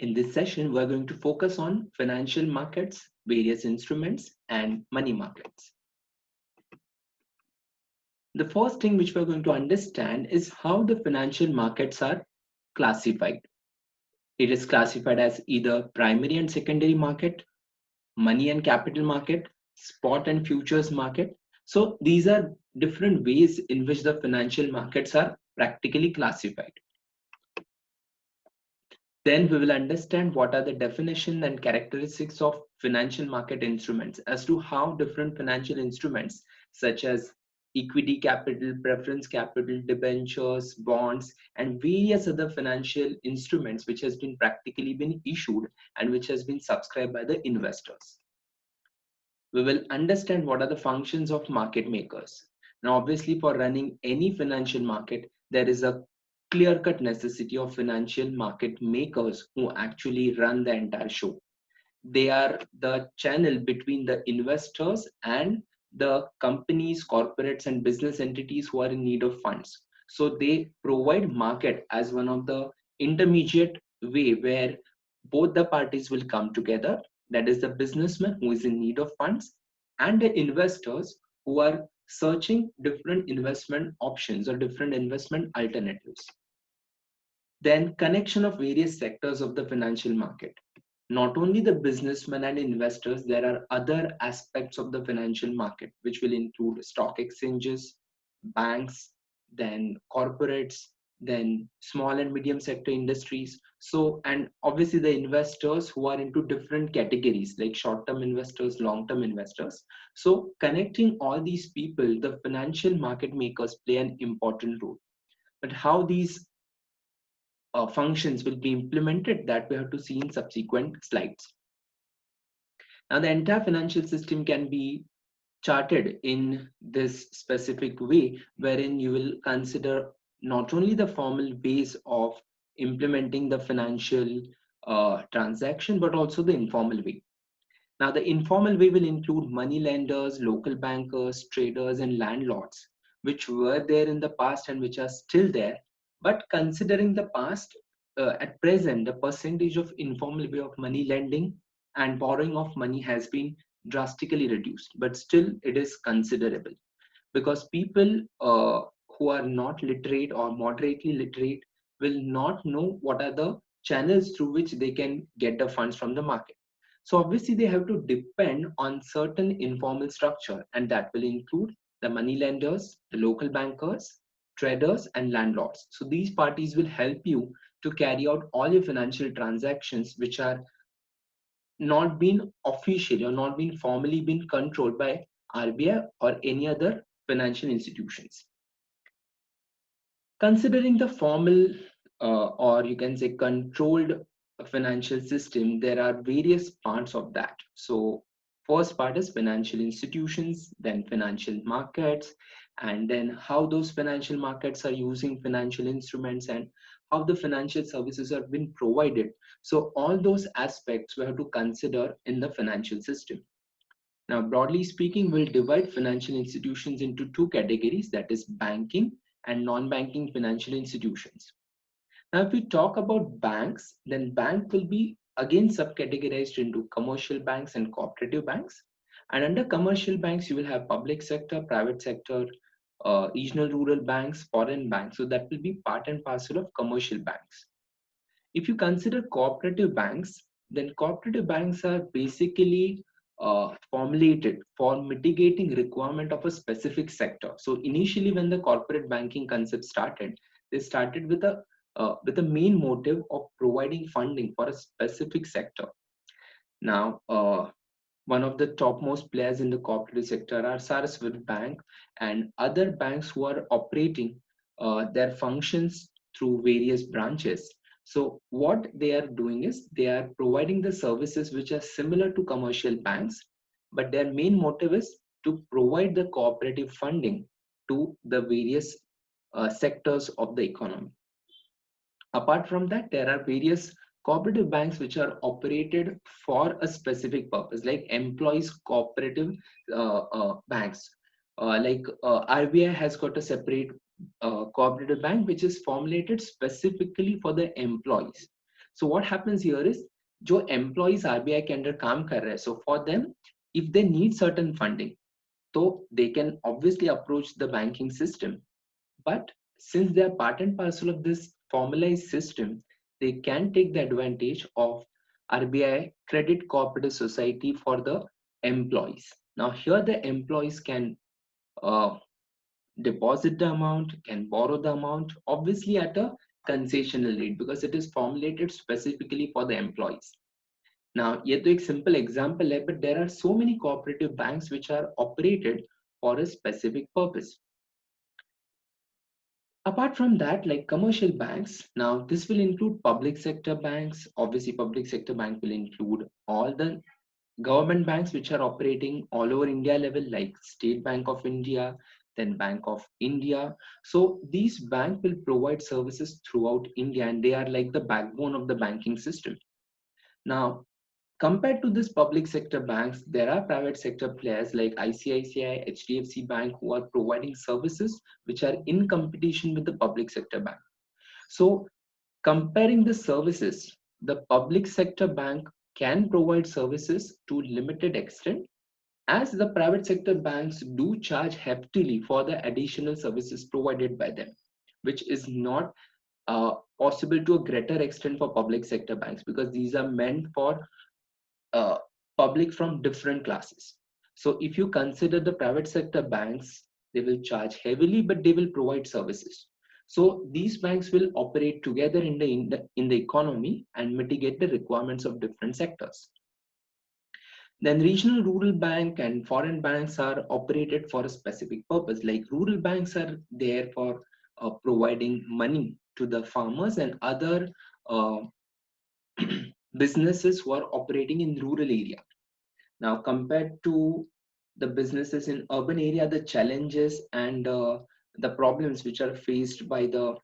In this session, we're going to focus on financial markets, various instruments, and money markets. The first thing which we're going to understand is how the financial markets are classified. It is classified as either primary and secondary market, money and capital market, spot and futures market. So these are different ways in which the financial markets are practically classified. Then we will understand what are the definition and characteristics of financial market instruments as to how different financial instruments such as equity capital, preference capital, debentures, bonds, and various other financial instruments which has been practically been issued and which has been subscribed by the investors. We will understand what are the functions of market makers. Now, obviously, for running any financial market, there is a clear-cut necessity of financial market makers who actually run the entire show. They are the channel between the investors and the companies, corporates, and business entities who are in need of funds. So they provide market as one of the intermediate way where both the parties will come together. That is the businessman who is in need of funds and the investors who are searching different investment options or different investment alternatives. Then connection of various sectors of the financial market. Not only the businessmen and investors, there are other aspects of the financial market, which will include stock exchanges, banks, then corporates, then small and medium sector industries. So, and obviously the investors who are into different categories like short-term investors, long-term investors. So connecting all these people, the financial market makers play an important role. But how these functions will be implemented, that we have to see in subsequent slides. Now, the entire financial system can be charted in this specific way, wherein you will consider not only the formal ways of implementing the financial transaction, but also the informal way. Now, the informal way will include money lenders, local bankers, traders, and landlords, which were there in the past and which are still there. But considering the past, at present, the percentage of informal way of money lending and borrowing of money has been drastically reduced, but still it is considerable because people who are not literate or moderately literate will not know what are the channels through which they can get the funds from the market. So obviously they have to depend on certain informal structure, and that will include the money lenders, the local bankers, traders, and landlords. So these parties will help you to carry out all your financial transactions which are not been officially or not been formally been controlled by RBI or any other financial institutions. Considering the formal or you can say controlled financial system, there are various parts of that. So first part is financial institutions, then financial markets, and then how those financial markets are using financial instruments and how the financial services are being provided. So all those aspects we have to consider in the financial system. Now, broadly speaking, we'll divide financial institutions into two categories, that is banking and non-banking financial institutions. Now, if we talk about banks, then bank will be again subcategorized into commercial banks and cooperative banks. And under commercial banks, you will have public sector, private sector, regional rural banks, foreign banks. So that will be part and parcel of commercial banks. If you consider cooperative banks, then cooperative banks are basically formulated for mitigating requirement of a specific sector. So initially, when the corporate banking concept started, they started with a main motive of providing funding for a specific sector. Now, one of the topmost players in the cooperative sector are Saraswati Bank and other banks who are operating their functions through various branches. So what they are doing is they are providing the services which are similar to commercial banks, but their main motive is to provide the cooperative funding to the various sectors of the economy. Apart from that, there are various cooperative banks which are operated for a specific purpose, like employees cooperative banks. RBI has got a separate cooperative bank which is formulated specifically for the employees. So what happens here is जो employees RBI के under काम कर रहे हैं, so for them if they need certain funding, so they can obviously approach the banking system. But since they are part and parcel of this formalized system, they can take the advantage of RBI Credit Cooperative Society for the employees. Now here the employees can uh, deposit the amount, can borrow the amount, obviously at a concessional rate because it is formulated specifically for the employees. Now, ये तो एक simple example है, but there are so many cooperative banks which are operated for a specific purpose. Apart from that, like commercial banks, now this will include public sector banks. Obviously, public sector bank will include all the government banks which are operating all over India level, like State Bank of India, then Bank of India. So these banks will provide services throughout India, and they are like the backbone of the banking system. Now, compared to this public sector banks, there are private sector players like ICICI, HDFC Bank who are providing services which are in competition with the public sector bank. So comparing the services, the public sector bank can provide services to limited extent as the private sector banks do charge heftily for the additional services provided by them, which is not possible to a greater extent for public sector banks because these are meant for uh, public from different classes. So if you consider the private sector banks, they will charge heavily, but they will provide services. So these banks will operate together in the economy and mitigate the requirements of different sectors. Then regional rural bank and foreign banks are operated for a specific purpose. Like rural banks are there for providing money to the farmers and other uh, businesses who are operating in rural area. Now, compared to the businesses in urban area, the challenges and the problems which are faced by the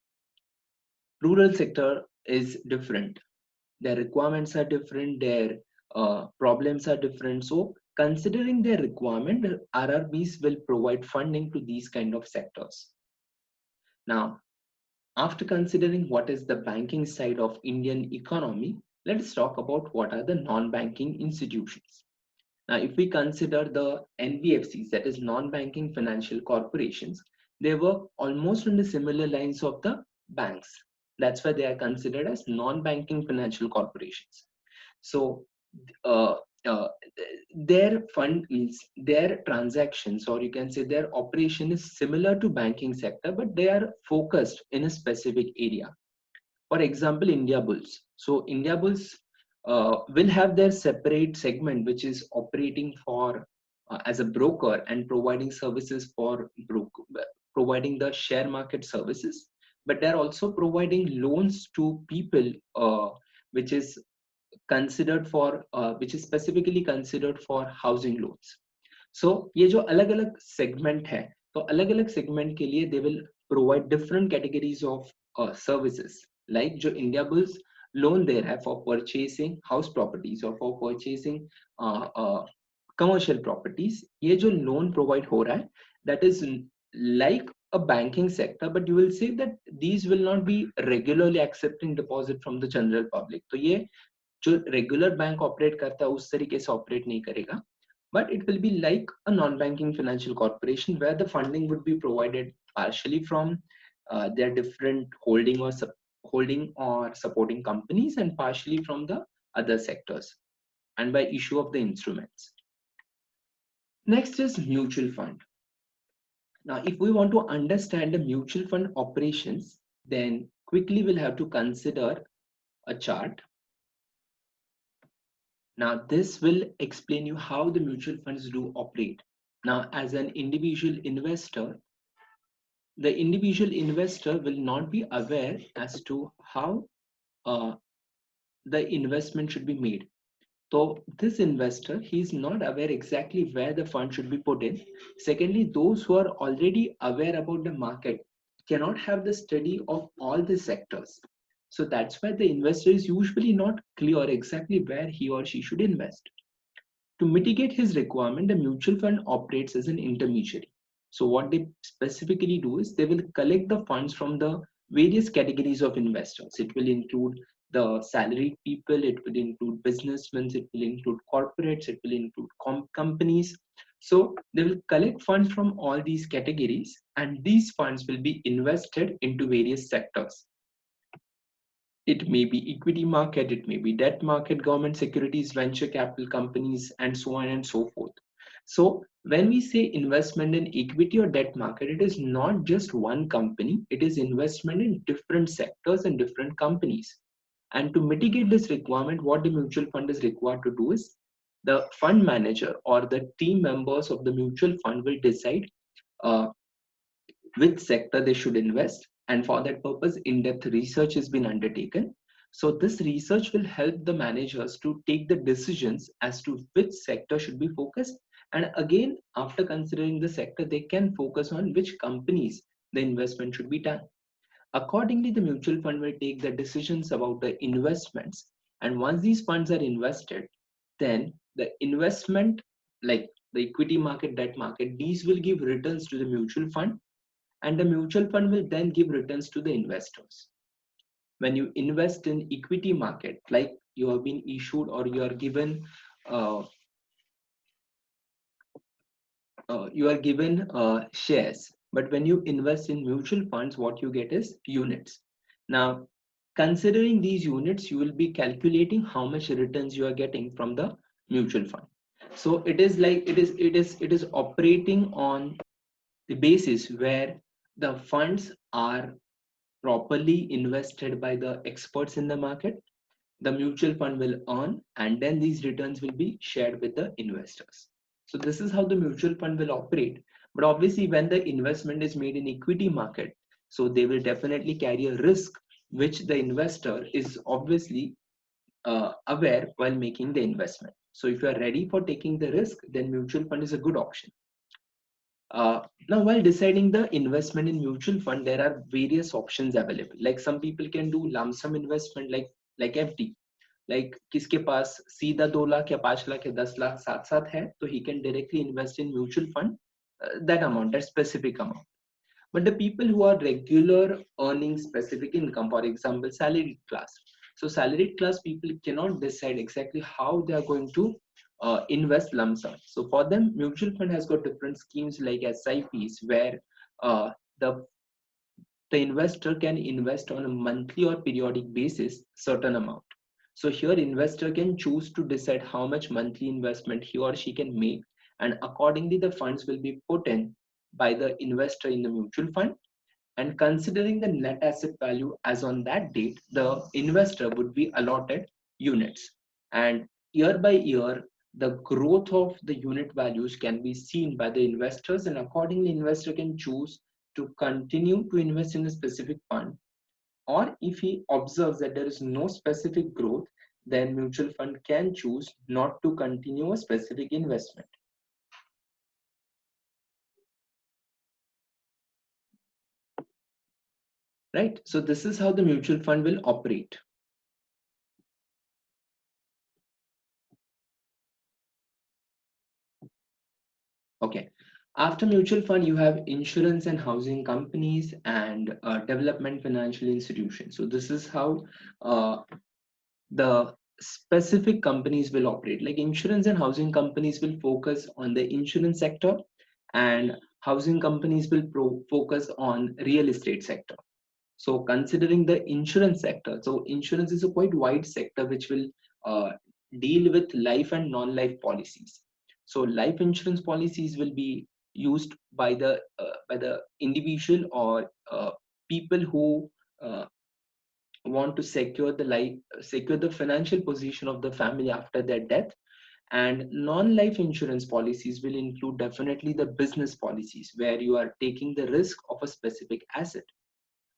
rural sector is different. Their requirements are different, their problems are different. So, considering their requirement, RRBs will provide funding to these kind of sectors. Now, after considering what is the banking side of Indian economy, let's talk about what are the non-banking institutions. Now, if we consider the NBFCs, that is non-banking financial corporations, they work almost on the similar lines of the banks. That's why they are considered as non-banking financial corporations. So, uh, uh, their fund means their transactions, or you can say their operation is similar to banking sector, but they are focused in a specific area. For example, India Bulls. So India Bulls will have their separate segment, which is operating for as a broker and providing services for providing the share market services. But they're also providing loans to people, which is considered for, which is specifically considered for housing loans. So ये जो अलग अलग segment है, तो अलग अलग segment के लिए they will provide different categories of services. Like जो India Bulls loan दे रहा है for purchasing house properties or for purchasing commercial properties, ये जो loan provide हो रहा है, that is like a banking sector, but you will say that these will not be regularly accepting deposit from the general public. तो ये जो regular bank operate करता है उस तरीके से ऑपरेट नहीं करेगा, but it will be like a non-banking financial corporation where the funding would be provided partially from their different holding or supporting companies and partially from the other sectors and by issue of the instruments. Next is mutual fund. Now, if we want to understand the mutual fund operations, then quickly we'll have to consider a chart. Now, this will explain you how the mutual funds do operate. Now, as an individual investor, the individual investor will not be aware as to how the investment should be made. So this investor, he is not aware exactly where the fund should be put in. Secondly, those who are already aware about the market cannot have the study of all the sectors. So that's why the investor is usually not clear exactly where he or she should invest. To mitigate his requirement, the mutual fund operates as an intermediary. So what they specifically do is they will collect the funds from the various categories of investors. It will include the salaried people, it will include businessmen, it will include corporates, it will include companies. So they will collect funds from all these categories, and these funds will be invested into various sectors. It may be equity market, it may be debt market, government securities, venture capital companies, and so on and so forth. So when we say investment in equity or debt market, it is not just one company, it is investment in different sectors and different companies. And to mitigate this requirement, what the mutual fund is required to do is the fund manager or the team members of the mutual fund will decide uh, which sector they should invest. And for that purpose, in-depth research has been undertaken. So this research will help the managers to take the decisions as to which sector should be focused. And again, after considering the sector, they can focus on which companies the investment should be done. Accordingly, the mutual fund will take the decisions about the investments. And once these funds are invested, then the investment, like the equity market, debt market, these will give returns to the mutual fund, and the mutual fund will then give returns to the investors. When you invest in equity market, like you have been issued or uh, you are given shares, but when you invest in mutual funds, what you get is units. Now, considering these units, you will be calculating how much returns you are getting from the mutual fund. So it is like it is operating on the basis where the funds are properly invested by the experts in the market, the mutual fund will earn, and then these returns will be shared with the investors. So this is how the mutual fund will operate. But obviously, when the investment is made in equity market, so they will definitely carry a risk, which the investor is obviously aware while making the investment. So if you are ready for taking the risk, then mutual fund is a good option. Now, while deciding the investment in mutual fund, there are various options available. Like some people can do lump sum investment, like FD. Like किसके पास सीधा 2 लाख या 5 लाख या 10 लाख साथ साथ है, तो he can directly invest in mutual fund that amount, that specific amount. But the people who are regular earning specific income, for example, salaried class. So salaried class people cannot decide exactly how they are going to invest lump sum. So for them, mutual fund has got different schemes like SIPs, where uh, the the investor can invest on a monthly or periodic basis certain amount. So here investor can choose to decide how much monthly investment he or she can make, and accordingly the funds will be put in by the investor in the mutual fund. And considering the net asset value as on that date, the investor would be allotted units. And year by year, the growth of the unit values can be seen by the investors, and accordingly, investor can choose to continue to invest in a specific fund. Or if he observes that there is no specific growth, then mutual fund can choose not to continue a specific investment. Right? So this is how the mutual fund will operate. Okay. After mutual fund, you have insurance and housing companies and development financial institutions. So this is how uh, the specific companies will operate. Like insurance and housing companies will focus on the insurance sector, and housing companies will focus on real estate sector. So considering the insurance sector, so insurance is a quite wide sector which will uh, deal with life and non-life policies. So life insurance policies will be used by the individual or people who uh, want to secure the financial position of the family after their death. And non-life insurance policies will include definitely the business policies where you are taking the risk of a specific asset.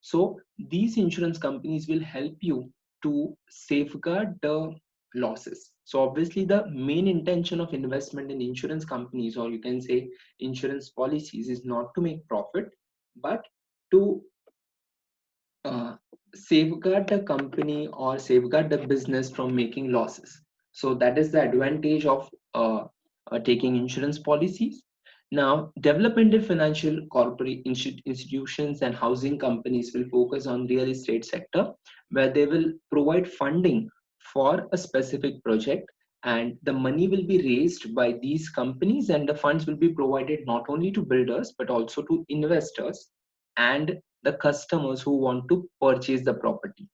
So these insurance companies will help you to safeguard the losses. So obviously the main intention of investment in insurance companies, or you can say insurance policies, is not to make profit, but to uh, safeguard the company or safeguard the business from making losses. So that is the advantage of taking insurance policies. Now, developmental financial corporate institutions and housing companies will focus on real estate sector, where they will provide funding for a specific project, and the money will be raised by these companies, and the funds will be provided not only to builders but also to investors and the customers who want to purchase the property.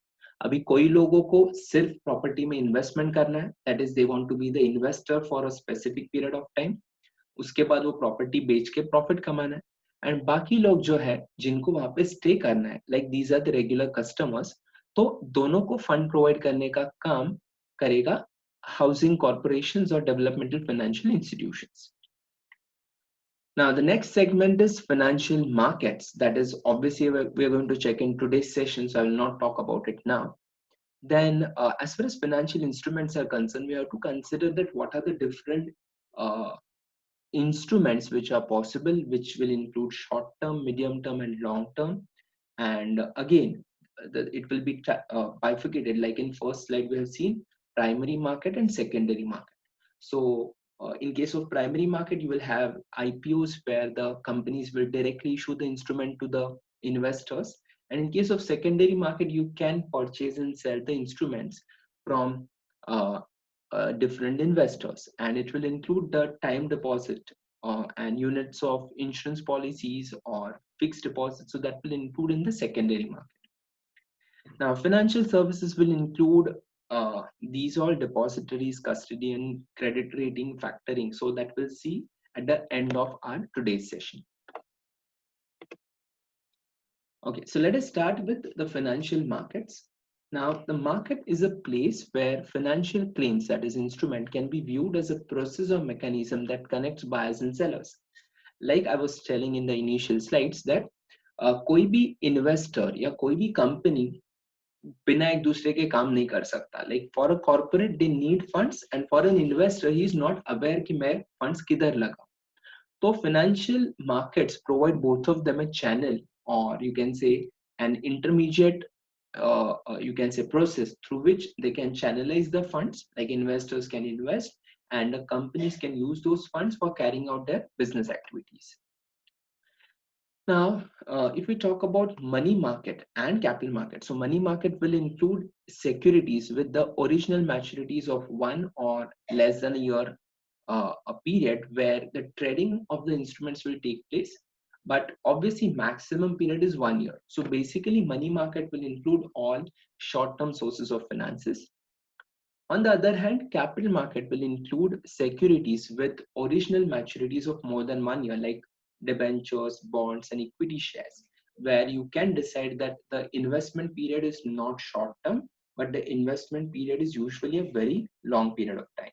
अभी कोई लोगों को सिर्फ property में investment करना है, that is they want to be the investor for a specific period of time, उसके बाद वो प्रॉपर्टी बेच के प्रॉफिट कमाना है। एंड बाकी लोग जो है जिनको वहां पे स्टे करना है, like these are the regular customers, तो दोनों को फंड प्रोवाइड करने का काम करेगा हाउसिंग कॉर्पोरेशंस और developmental financial institutions. Now, the next segment is financial markets. That is obviously we're going to check in today's session, so I will not talk about it now. Then, as far as financial instruments are concerned, we have to consider that what are the different uh, instruments which are possible, which will include short term, medium term, and long term. And again, it will be bifurcated. Like in first slide, we have seen primary market and secondary market. So in case of primary market, you will have IPOs where the companies will directly issue the instrument to the investors. And in case of secondary market, you can purchase and sell the instruments from uh, different investors, and it will include the time deposit and units of insurance policies or fixed deposits. So that will include in the secondary market. Now, financial services will include these all depositories, custodian, credit rating, factoring. So that we'll see at the end of our today's session. Okay, so let us start with the financial markets. Now, the market is a place where financial claims, that is instrument, can be viewed as a process or mechanism that connects buyers and sellers. Like I was telling in the initial slides that कोई भी investor या कोई भी company बिना एक दूसरे के काम नहीं कर सकता. Like for a corporate, they need funds, and for an investor, he is not aware कि मैं funds किधर लगा. So financial markets provide both of them a channel, or you can say an intermediate, you can say process through which they can channelize the funds, like investors can invest and the companies can use those funds for carrying out their business activities. Now, if we talk about money market and capital market, so money market will include securities with the original maturities of 1 or less than a year, a period where the trading of the instruments will take place, but obviously maximum period is 1 year. So basically money market will include all short-term sources of finances. On the other hand, capital market will include securities with original maturities of more than 1 year, like debentures, bonds, and equity shares, where you can decide that the investment period is not short term, but the investment period is usually a very long period of time.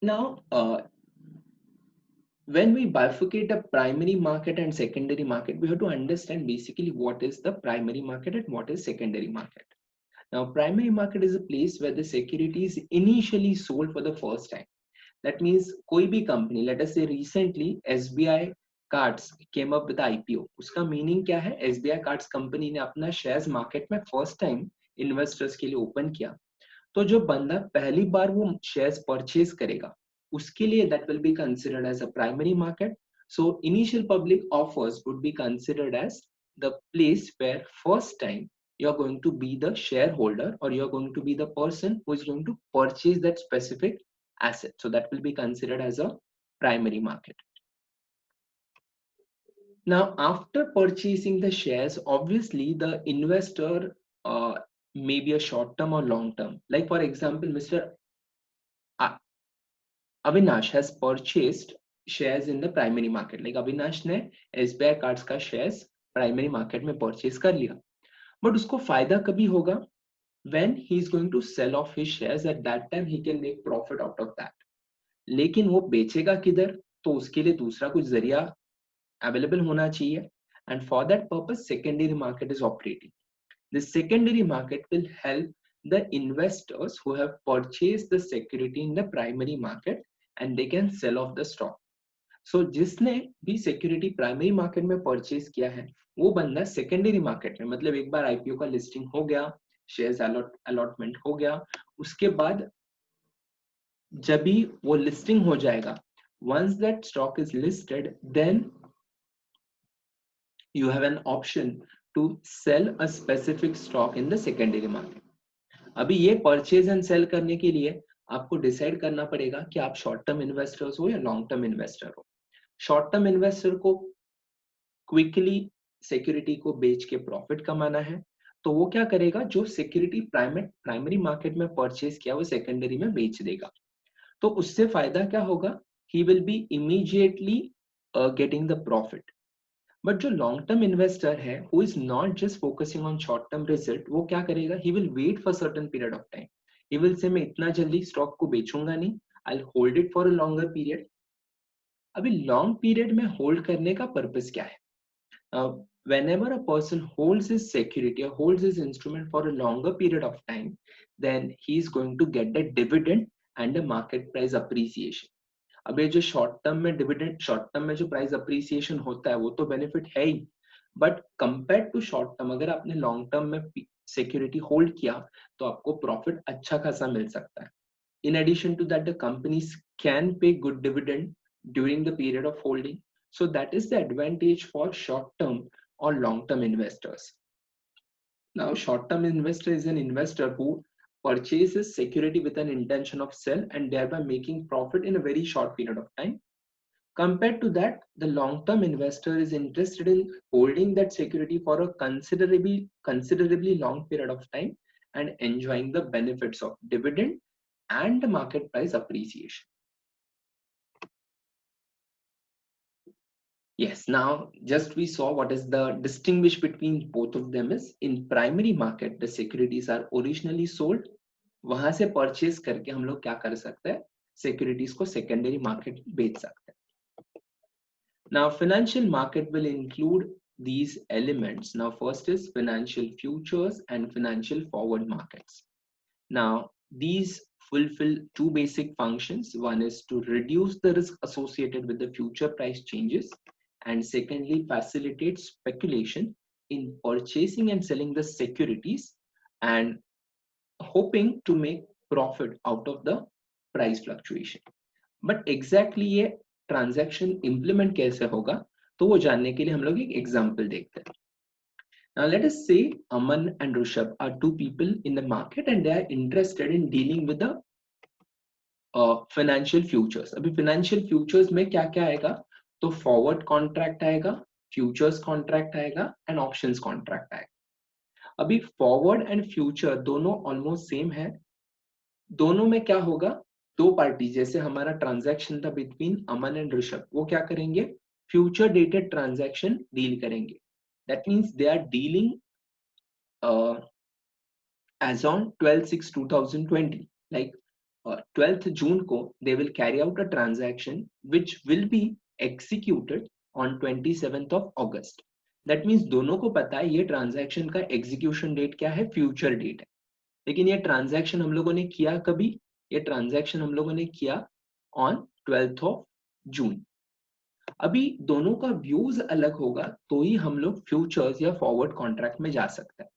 Now, when we bifurcate a primary market and secondary market, we have to understand basically what is the primary market and what is secondary market. Now, primary market is a place where the security is initially sold for the first time. That means कोई भी company, let us say recently SBI Cards came up with IPO. उसका meaning क्या है? SBI Cards company ने अपना shares market में first time investors के लिए open किया. तो जो बंदा पहली बार वो shares purchase करेगा, उसके लिए that will be considered as a primary market. So initial public offers would be considered as the place where first time you're going to be the shareholder, or you're going to be the person who is going to purchase that specific asset. So that will be considered as a primary market. Now, after purchasing the shares, obviously the investor may be a short term or long term. Like for example, Mr. Avinash has purchased shares in the primary market. Like Avinash ने SBI Cards का shares primary market में purchase कर लिया. But उसको फायदा कभी होगा? When he is going to sell off his shares, at that time he can make profit out of that. लेकिन वो बेचेगा किधर? तो उसके लिए दूसरा कुछ जरिया available होना चाहिए. And for that purpose, secondary market is operating. The secondary market will help the investors who have purchased the security in the primary market, and they can sell off the stock. So जिसने भी security primary market में purchase किया है, वो बंदा secondary market में, मतलब एक बार IPO का listing हो गया, shares allotment हो गया, उसके बाद जब भी वो लिस्टिंग हो जाएगा, once that stock is listed, then you have an option to sell a specific stock in the secondary market. अभी ये परचेज एंड सेल करने के लिए आपको डिसाइड करना पड़ेगा कि आप शॉर्ट टर्म इन्वेस्टर्स हो या लॉन्ग टर्म इन्वेस्टर हो। शॉर्ट टर्म इन्वेस्टर को क्विकली सिक्योरिटी को बेच के प्रॉफिट कमाना है, तो वो क्या करेगा, जो सिक्योरिटी प्राइमरी मार्केट में परचेज किया वो सेकेंडरी में बेच देगा। तो उससे फायदा क्या होगा, he will be immediately getting the profit. But जो लॉन्ग टर्म इन्वेस्टर है, who is not just focusing on short term result, वो क्या करेगा, he will wait for certain period of time. He will say मैं इतना जल्दी stock को बेचूंगा नहीं, I will hold it for a longer period. अभी लॉन्ग पीरियड में होल्ड करने का पर्पस क्या है? Whenever a person holds his security or holds his instrument for a longer period of time, then he is going to get the dividend and the market price appreciation. अब ये जो short term में dividend, short term में जो price appreciation होता है वो तो बेनिफिट है ही, but compare to short term अगर आपने लॉन्ग टर्म में सिक्योरिटी होल्ड किया तो आपको प्रॉफिट अच्छा खासा मिल सकता है। In addition to that, the companies can pay good dividend during the period of holding. So that is the advantage for short-term or long-term investors. Now, short-term investor is an investor who purchases security with an intention of sell and thereby making profit in a very short period of time. Compared to that, the long-term investor is interested in holding that security for a considerably long period of time and enjoying the benefits of dividend and the market price appreciation. Yes, now just we saw what is the distinguish between both of them is in primary market the securities are originally sold, वहां से purchase करके हम लोग क्या कर सकते हैं, securities को सेकेंडरी मार्केट बेच सकते हैं। Now financial market will include these elements. Now first is financial futures and financial forward markets. Now these fulfill two basic functions. One is to reduce the risk associated with the future price changes, and secondly facilitate speculation in purchasing and selling the securities and hoping to make profit out of the price fluctuation. But exactly ये transaction implement कैसे होगा, तो वो जानने के लिए हम लोग एक एग्जांपल देखते हैं। Now let us say Aman and Rishabh are two people in the market and they are interested in dealing with the financial futures. अभी financial futures में क्या क्या आएगा, तो forward contract आएगा, futures contract आएगा and options contract आएगा। अभी forward and future दोनों almost same है। दोनों में क्या होगा, दो पार्टी, जैसे हमारा ट्रांजैक्शन था बिटवीन अमन एंड ऋषभ, वो क्या करेंगे, फ्यूचर डेटेड ट्रांजैक्शन डील करेंगे। That means they are dealing as on 12/6/2020, like 12th June को they will carry out a transaction which will be executed on 27th of August. That means दोनों को पता है ये ट्रांजैक्शन का execution date क्या है, फ्यूचर डेट है। लेकिन ये ट्रांजैक्शन हम लोगों ने किया कभी, ये ट्रांजैक्शन हम लोगों ने किया ऑन 12th of June. अभी दोनों का व्यूज अलग होगा तो ही हम लोग फ्यूचर्स या फॉरवर्ड कॉन्ट्रैक्ट में जा सकते हैं।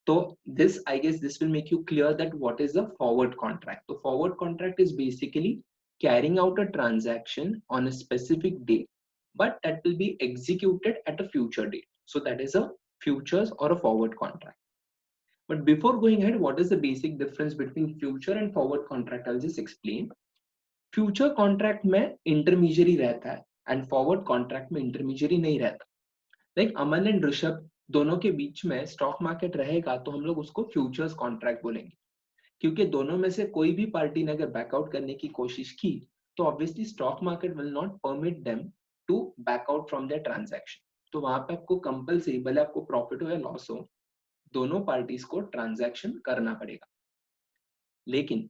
तो this I guess this will make you clear that what is the forward contract. तो forward contract is basically carrying out a transaction on a specific day but that will be executed at a future date, so that is a futures or a forward contract. But before going ahead, what is the basic difference between future and forward contract? I'll just explain. Future contract में intermediary रहता है and forward contract में intermediary नहीं रहता। Like Aman and Rishabh दोनों के बीच में stock market रहेगा तो हम लोग उसको फ्यूचर्स कॉन्ट्रैक्ट बोलेंगे, क्योंकि दोनों में से कोई भी पार्टी ने अगर बैकआउट करने की कोशिश की तो obviously stock market will not permit them to back out from their transaction. तो वहां पे आपको कंपलसरी, भले आपको प्रॉफिट हो या लॉस हो, दोनों पार्टीज को ट्रांजैक्शन करना पड़ेगा। लेकिन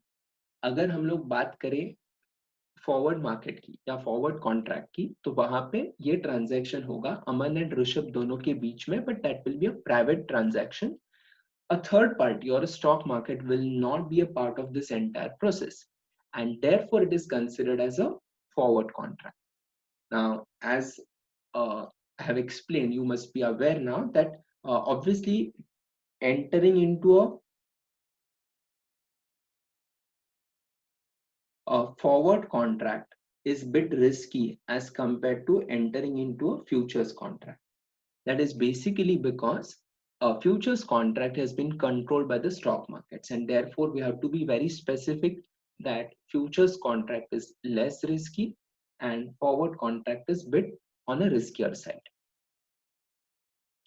अगर हम लोग बात करें फॉरवर्ड मार्केट की या फॉरवर्ड कॉन्ट्रैक्ट की, तो वहां पे ये ट्रांजैक्शन होगा अमन एंड ऋषभ दोनों के बीच में, but that will be a private transaction. A third party or a stock market will not be a part of this entire process, and therefore it is considered as a forward contract. Now, as I have explained, you must be aware now that obviously entering into a forward contract is bit risky as compared to entering into a futures contract. That is basically because a futures contract has been controlled by the stock markets, and therefore we have to be very specific that futures contract is less risky and forward contract is bit on a riskier side.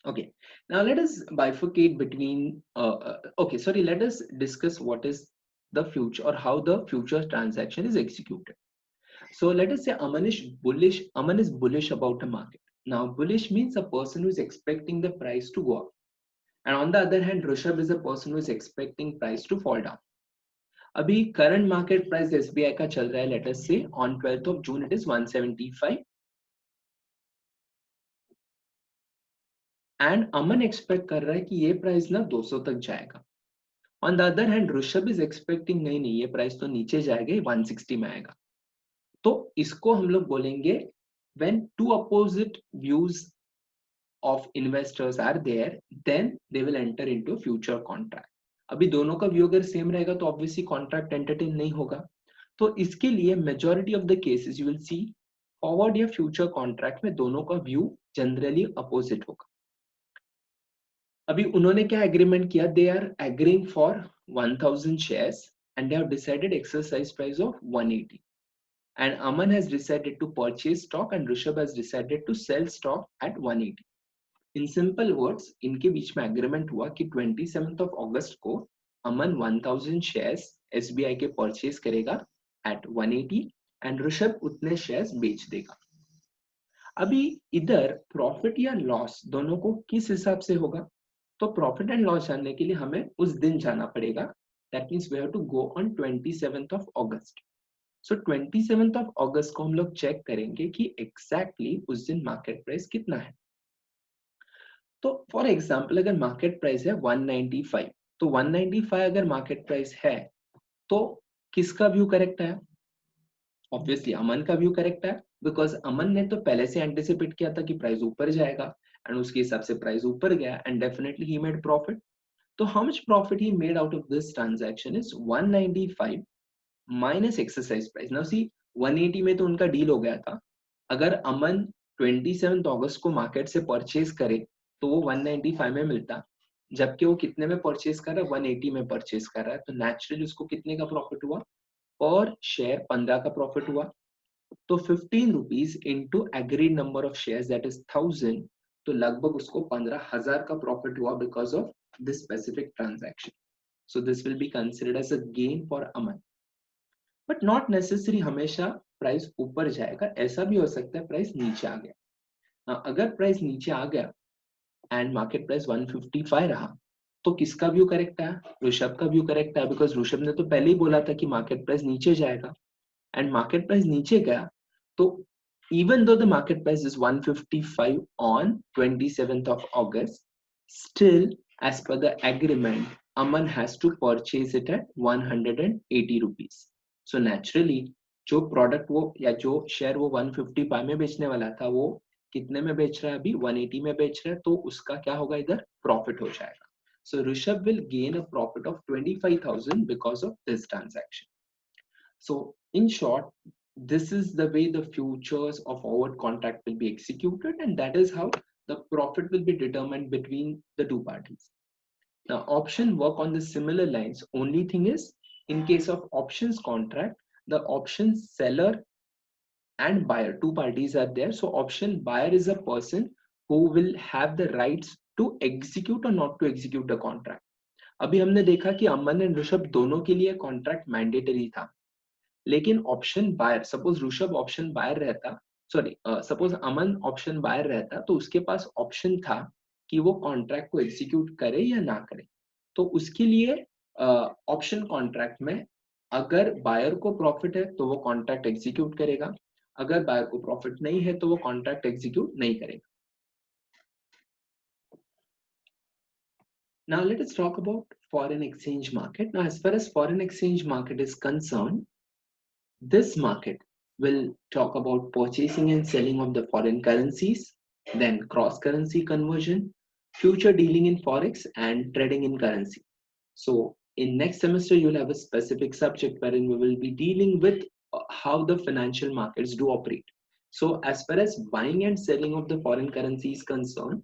Okay, now let us bifurcate between let us discuss what is the future or how the future transaction is executed. So let us say Aman is bullish about a market. Now bullish means a person who is expecting the price to go up, and on the other hand Rishabh is a person who is expecting price to fall down. अभी current market price SBI का चल रहा है, let us say on 12th of June it is 175 and Aman expect कर रहा है कि ये price ना 200 तक जाएगा. On the other hand Rishabh is expecting नहीं ये price तो नीचे जाएगा, 160 में आएगा. तो इसको हम लोग बोलेंगे when two opposite views of investors are there, then they will enter into future contract. अभी दोनों का व्यू अगर सेम रहेगा तो ऑब्वियसली कॉन्ट्रैक्ट एंटरटेन नहीं होगा. तो इसके लिए majority of the cases you will see forward या फ्यूचर कॉन्ट्रैक्ट में दोनों का व्यू जनरली अपोजिट होगा. अभी उन्होंने क्या एग्रीमेंट किया, they are agreeing for 1000 shares and they have decided exercise price of 180 and Aman has decided to purchase stock and Rishabh has decided to sell stock at 180. In simple words, इनके बीच में agreement हुआ कि 27th of August को अमन 1000 shares SBI के purchase करेगा at 180 and Rishabh उतने shares बेच देगा. अभी इधर प्रॉफिट या लॉस दोनों को किस हिसाब से होगा, तो प्रॉफिट एंड लॉस जानने के लिए हमें उस दिन जाना पड़ेगा. That means we have to go on 27th of August. So 27th of August को हम लोग चेक करेंगे कि एग्जैक्टली उस दिन मार्केट प्राइस कितना है. तो फॉर एग्जांपल अगर मार्केट प्राइस है 195, तो 195 अगर मार्केट प्राइस है तो किसका व्यू करेक्ट है, ऑब्वियसली अमन का व्यू करेक्ट है, बिकॉज अमन ने तो पहले से एंटिसिपेट किया था कि प्राइस ऊपर जाएगा एंड उसके हिसाब से प्राइस ऊपर गया and definitely he made profit. तो how much profit he made out of this transaction is 195 minus exercise price. Now see 180 में तो उनका डील हो गया था. अगर अमन 27 अगस्त को मार्केट से परचेज करे तो वो 195 में मिलता, जबकि वो कितने में परचेज कर रहा है, 180 में परचेज कर रहा है. तो नेचुरली उसको कितने का प्रॉफिट हुआ, पर शेयर 15 का प्रॉफिट हुआ. तो 15 rupees into agreed number of shares that is 1000, तो लगभग उसको 15,000 का प्रॉफिट हुआ because of this specific transaction. So this will be considered as a gain for Aman. But not necessary हमेशा प्राइस ऊपर जाएगा, ऐसा भी हो सकता है प्राइस नीचे आ गया. अगर प्राइस नीचे आ गया एंड मार्केट प्राइस 155 रहा तो किसका व्यू करेक्ट है, ऋषभ का व्यू करेक्ट है, बिकॉज ऋषभ ने तो पहले ही बोला था कि मार्केट प्राइस नीचे जाएगा एंड मार्केट प्राइस नीचे गया. तो even though the market price is 155 on 27th of August, still as per the agreement Aman has to purchase it at 180 rupees. So naturally जो प्रोडक्ट वो या जो शेयर वो 155 में बेचने वाला था वो कितने में बेच रहा है, अभी 180 में बेच रहा है, तो उसका क्या होगा, इधर प्रॉफिट हो जाएगा. So Rishabh will gain a profit of 25,000 because of this transaction. So in short, this is the way the futures of forward contract will be executed, and that is how the profit will be determined between the two parties. Now option work on the similar lines. Only thing is, in case of options contract, the option seller and buyer, two parties are there. So option buyer is a person who will have the rights to execute or not to execute the contract. अभी हमने देखा कि अमन and Rishabh दोनों के लिए contract mandatory था, लेकिन option buyer, suppose Rishabh option buyer रहता, sorry suppose Aman option buyer रहता, तो उसके पास ऑप्शन था कि वो कॉन्ट्रैक्ट को एग्जीक्यूट करे या ना करे. तो उसके लिए ऑप्शन कॉन्ट्रैक्ट में अगर बायर को प्रॉफिट है तो वो कॉन्ट्रैक्ट एग्जीक्यूट करेगा, अगर बायर को प्रॉफिट नहीं है तो वो कॉन्ट्रैक्ट एग्जीक्यूट नहीं करेगा. Now let us talk about foreign exchange market. Now as far as foreign exchange market is concerned, this market will talk about purchasing and selling of the foreign currencies, then cross currency conversion, future dealing in forex, and trading in currency. So in next semester you'll have a specific subject wherein we will be dealing with how the financial markets do operate. So as far as buying and selling of the foreign currency is concerned,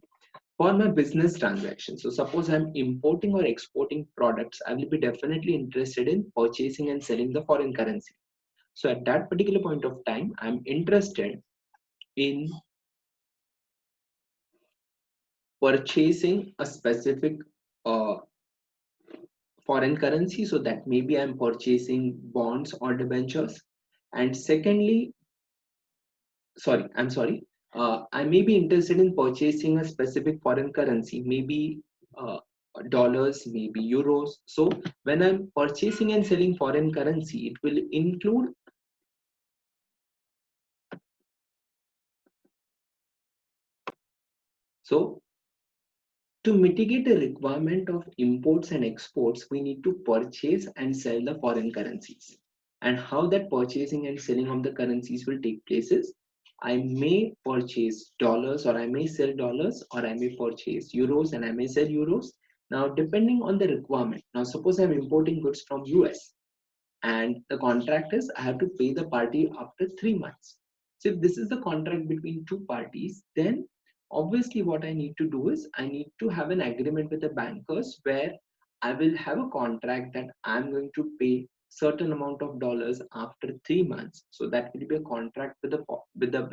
for my business transactions, so suppose I'm importing or exporting products, I will be definitely interested in purchasing and selling the foreign currency. So at that particular point of time, I'm interested in purchasing a specific uh, foreign currency. So that maybe I'm purchasing bonds or debentures. And secondly, I'm sorry, I may be interested in purchasing a specific foreign currency, maybe uh, dollars, maybe euros. So when I'm purchasing and selling foreign currency, it will include, so to mitigate the requirement of imports and exports, we need to purchase and sell the foreign currencies. And how that purchasing and selling of the currencies will take place is, I may purchase dollars or I may sell dollars, or I may purchase euros and I may sell euros. Now, depending on the requirement. Now, suppose I'm importing goods from US, and the contract is I have to pay the party after 3 months. So if this is the contract between two parties, then obviously what I need to do is I need to have an agreement with the bankers where I will have a contract that I'm going to pay certain amount of dollars after 3 months. So that will be a contract with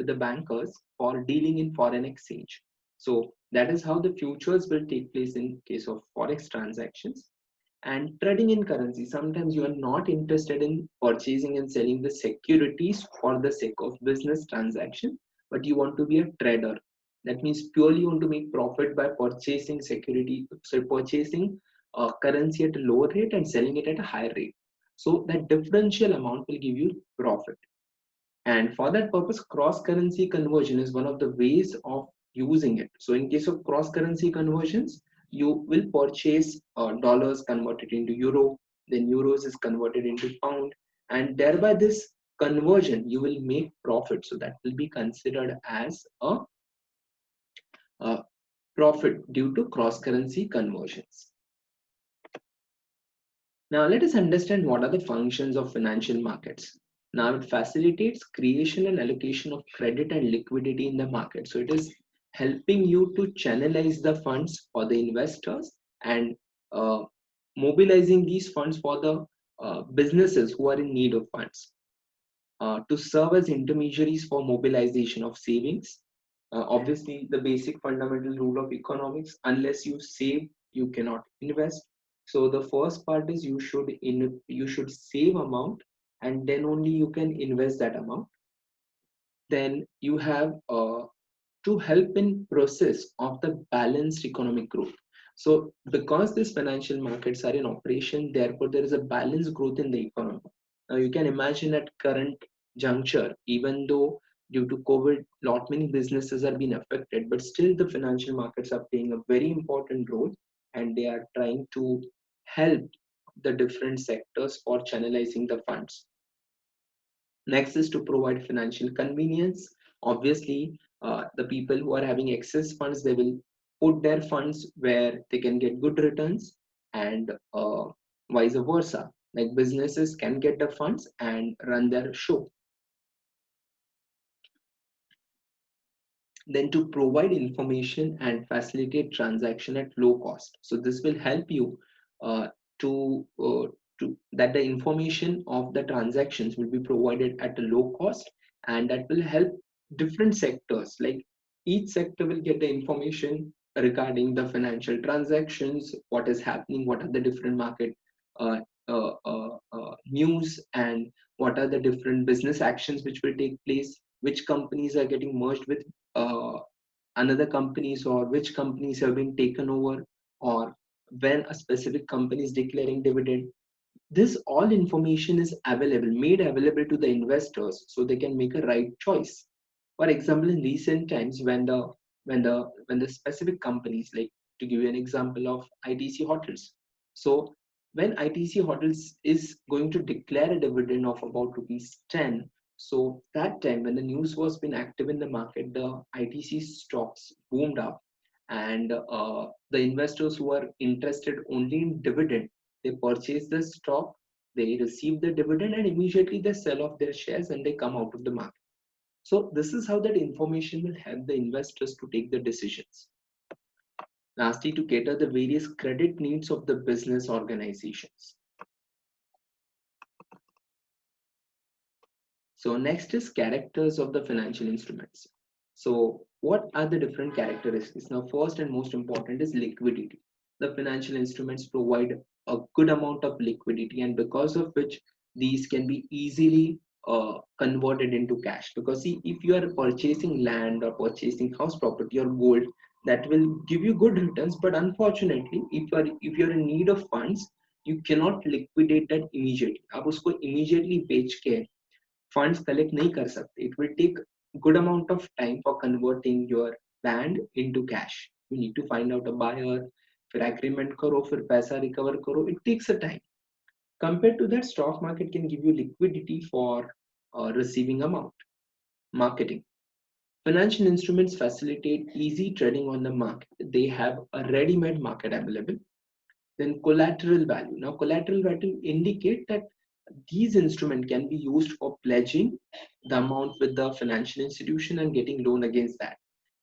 the bankers for dealing in foreign exchange. So that is how the futures will take place in case of forex transactions. And trading in currency, sometimes you are not interested in purchasing and selling the securities for the sake of business transaction, but you want to be a trader. That means purely you want to make profit by purchasing security, so purchasing currency at a lower rate and selling it at a higher rate. So that differential amount will give you profit. And for that purpose, cross currency conversion is one of the ways of using it. So in case of cross currency conversions, you will purchase dollars converted into euro, then euros is converted into pound, and thereby this conversion you will make profit. So that will be considered as a profit due to cross currency conversions. Now let us understand what are the functions of financial markets. Now it facilitates creation and allocation of credit and liquidity in the market. So it is helping you to channelize the funds for the investors and uh, mobilizing these funds for the businesses who are in need of funds, to serve as intermediaries for mobilization of savings. Obviously, the basic fundamental rule of economics: unless you save, you cannot invest. So the first part is you should save amount, and then only you can invest that amount. Then you have to help in process of the balanced economic growth. So because these financial markets are in operation, therefore there is a balanced growth in the economy. Now you can imagine at current juncture, even though due to COVID, lot many businesses are being affected, but still the financial markets are playing a very important role, and they are trying to help the different sectors for channelizing the funds. Next is to provide financial convenience. Obviously, the people who are having excess funds, they will put their funds where they can get good returns, and vice versa. Like businesses can get the funds and run their show. Then to provide information and facilitate transaction at low cost. So this will help you uh, to that the information of the transactions will be provided at a low cost, and that will help different sectors. Like each sector will get the information regarding the financial transactions, what is happening, what are the different market uh, news, and what are the different business actions which will take place, which companies are getting merged with uh, another companies, or which companies have been taken over, or when a specific company is declaring dividend. This all information is made available to the investors so they can make a right choice. For example, in recent times, when the specific companies, like to give you an example of ITC Hotels. So when ITC Hotels is going to declare a dividend of about rupees 10, so that time when the news was been active in the market, the ITC stocks boomed up, and the investors who are interested only in dividend, they purchase the stock They receive the dividend and immediately they sell off their shares and they come out of the market. So this is how that information will help the investors to take the decisions. Lastly, to cater the various credit needs of the business organizations. So next is characters of the financial instruments. So what are the different characteristics? Now, first and most important is liquidity. The financial instruments provide a good amount of liquidity, and because of which these can be easily converted into cash. Because see, if you are purchasing land or purchasing house property or gold, that will give you good returns. But unfortunately, if you're in need of funds, you cannot liquidate that immediately. आप उसको immediately बेच के funds collect नहीं कर सकते. It will take good amount of time for converting your land into cash. You need to find out a buyer, फिर agreement करो, फिर पैसा recover करो. It takes a time. Compared to that, stock market can give you liquidity for receiving amount. Marketing. Financial instruments facilitate easy trading on the market. They have a ready-made market available. Then collateral value. Now, collateral value indicate that these instruments can be used for pledging the amount with the financial institution and getting loan against that.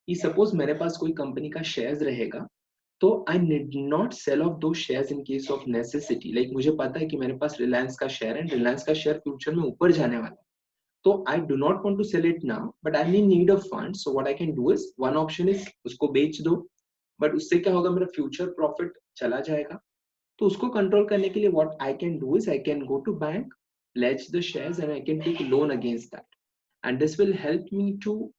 कि suppose मेरे पास कोई company का shares रहेगा, तो I need not sell off those shares in case of necessity. Like मुझे पता है कि मेरे पास Reliance का share है, Reliance का share future में ऊपर जाने वाला है. तो I do not want to sell it now, but I'm in need of funds. So what I can do is, one option is उसको बेच दो, but उससे क्या होगा, मेरा future profit चला जाएगा. तो उसको कंट्रोल करने के लिए what I can do is I can go to bank, pledge the shares and I can take loan against that, and this will help me to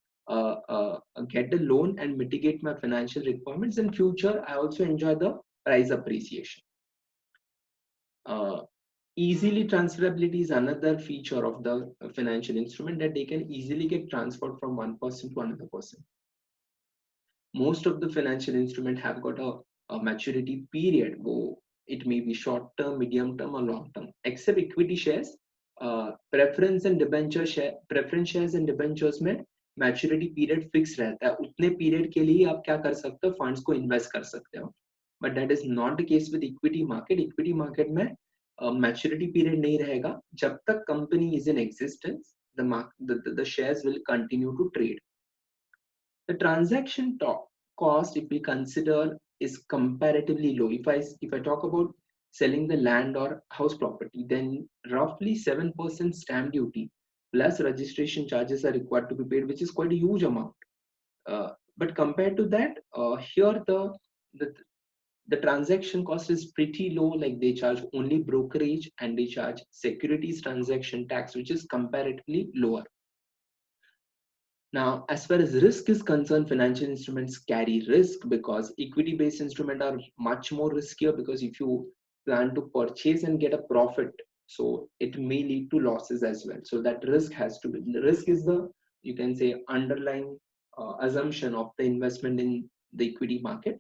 get the loan and mitigate my financial requirements. In future I also enjoy the price appreciation. Easily transferability is another feature of the financial instrument, that they can easily get transferred from one person to another person. Most of the financial instrument have got a maturity period. It may be short term, medium term, or long term. Except equity shares, preference shares and debentures में maturity period fixed रहता है. उतने period के लिए आप क्या कर सकते हो, funds को invest कर सकते हो. But that is not the case with equity market. Equity market में maturity period नहीं रहेगा. जब तक company is in existence, the shares will continue to trade. The transaction cost, if we consider, is comparatively low. If I talk about selling the land or house property, then roughly 7% stamp duty plus registration charges are required to be paid, which is quite a huge amount. But compared to that, here the transaction cost is pretty low. Like they charge only brokerage and they charge securities transaction tax, which is comparatively lower. Now, as far as risk is concerned, financial instruments carry risk because equity-based instruments are much more riskier, because if you plan to purchase and get a profit, so it may lead to losses as well. So that risk has to be, the risk is the, you can say, underlying assumption of the investment in the equity market.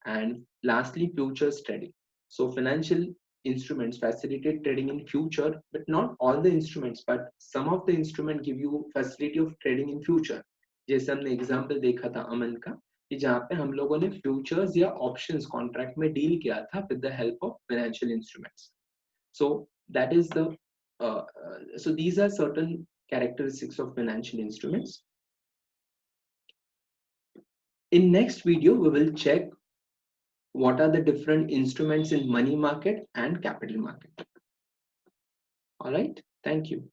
And lastly, futures trading. So financial instruments facilitate trading in future, but not all the instruments, but some of the instruments give you facility of trading in future. जैसे हमने example देखा था अमन का, कि जहाँ पे हम लोगों ने फ्यूचर्स या ऑप्शंस कॉन्ट्रैक्ट में डील किया था with the help of financial instruments. So that is the so these are certain characteristics of financial instruments. In next video we will check what are the different instruments in money market and capital market. All right, thank you.